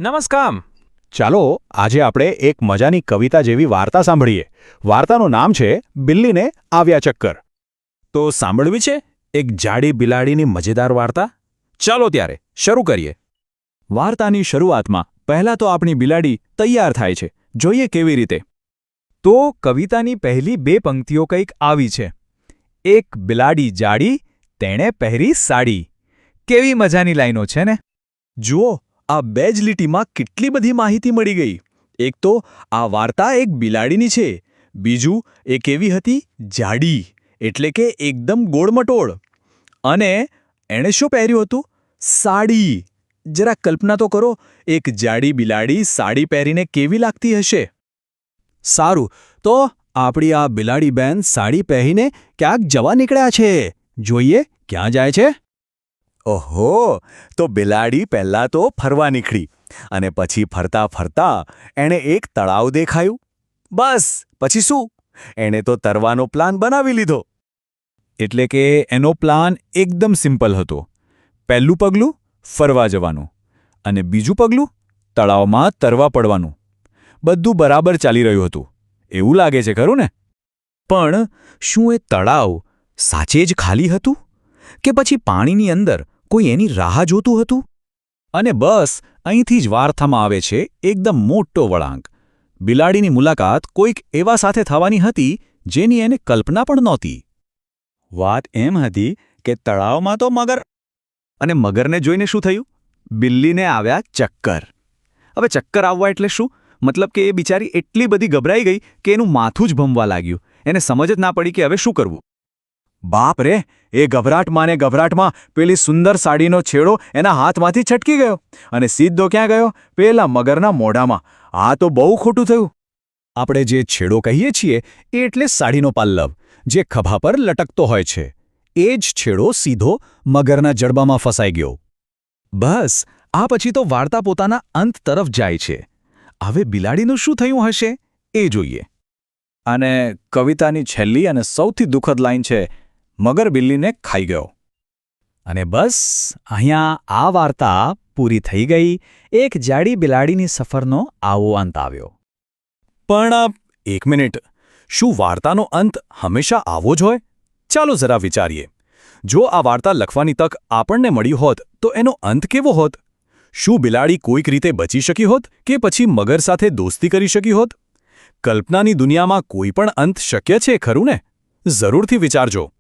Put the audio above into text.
નમસ્કાર. ચાલો આજે આપણે એક મજાની કવિતા જેવી વાર્તા સાંભળીએ. વાર્તાનું નામ છે બિલ્લીને આવ્યા ચક્કર. તો સાંભળવી છે એક જાડી બિલાડીની મજેદાર વાર્તા? ચાલો ત્યારે શરૂ કરીએ. વાર્તાની શરૂઆતમાં પહેલાં તો આપણી બિલાડી તૈયાર થાય છે. જોઈએ કેવી રીતે. તો કવિતાની પહેલી બે પંક્તિઓ કંઈક આવી છે. એક બિલાડી જાડી, તેણે પહેરી સાડી. કેવી મજાની લાઈનો છે ને? જુઓ, આ બે જ લીટીમાં કેટલી બધી માહિતી મળી ગઈ. એક તો આ વાર્તા એક બિલાડીની છે. બીજું એ કેવી હતી? જાડી, એટલે કે એકદમ ગોળમટોળ. અને એણે શું પહેર્યું હતું? સાડી. જરા કલ્પના તો કરો, એક જાડી બિલાડી સાડી પહેરીને કેવી લાગતી હશે? સારું, તો આપણી આ બિલાડી બેન સાડી પહેરીને ક્યાંક જવા નીકળ્યા છે. જોઈએ ક્યાં જાય છે? ઓહો, તો બિલાડી પહેલાં તો ફરવા નીકળી અને પછી ફરતા ફરતા એણે એક તળાવ દેખાયું. બસ પછી શું? એણે તો તરવાનો પ્લાન બનાવી લીધો. એટલે કે એનો પ્લાન એકદમ સિમ્પલ હતો. પહેલું પગલું ફરવા જવાનું અને બીજું પગલું તળાવમાં તરવા પડવાનું. બધું બરાબર ચાલી રહ્યું હતું એવું લાગે છે, ખરું ને? પણ શું એ તળાવ સાચે જ ખાલી હતું કે પછી પાણીની અંદર કોઈ એની રાહ જોતું હતું? અને બસ અહીંથી જ વાર્તામાં આવે છે એકદમ મોટો વળાંક. બિલાડીની મુલાકાત કોઈક એવા સાથે થવાની હતી જેની એને કલ્પના પણ નહોતી. વાત એમ હતી કે તળાવમાં તો મગર. અને મગરને જોઈને શું થયું? બિલ્લીને આવ્યા ચક્કર. હવે ચક્કર આવવા એટલે શું? મતલબ કે એ બિચારી એટલી બધી ગભરાઈ ગઈ કે એનું માથું જ ભમવા લાગ્યું. એને સમજ જ ના પડી કે હવે શું કરવું. બાપ રે! એ ગભરાટમાં પેલી સુંદર સાડીનો છેડો એના હાથમાંથી છટકી ગયો અને સીધો ક્યાં ગયો? પેલા મગરના મોઢામાં. આ તો બહુ ખોટું થયું. આપણે જે છેડો કહીએ છીએ એ એટલે સાડીનો પલ્લવ, જે ખભા પર લટકતો હોય છે. એ જ છેડો સીધો મગરના જડબામાં ફસાઈ ગયો. બસ આ પછી તો વાર્તા પોતાના અંત તરફ જાય છે. હવે બિલાડીનું શું થયું હશે એ જોઈએ. અને કવિતાની છેલ્લી અને સૌથી દુઃખદ લાઈન છે, મગર બિલ્લીને ખાઈ ગયો. અને બસ અહીંયા આ વાર્તા પૂરી થઈ ગઈ. એક જાડી બિલાડીની સફરનો આવો અંત આવ્યો. પણ એક મિનિટ, શું વાર્તાનો અંત હંમેશા આવો જ હોય? ચાલો જરા વિચારીએ. જો આ વાર્તા લખવાની તક આપણને મળી હોત તો એનો અંત કેવો હોત? શું બિલાડી કોઈક રીતે બચી શકી હોત કે પછી મગર સાથે દોસ્તી કરી શકી હોત? કલ્પનાની દુનિયામાં કોઈ પણ અંત શક્ય છે, ખરું ને? જરૂરથી વિચારજો.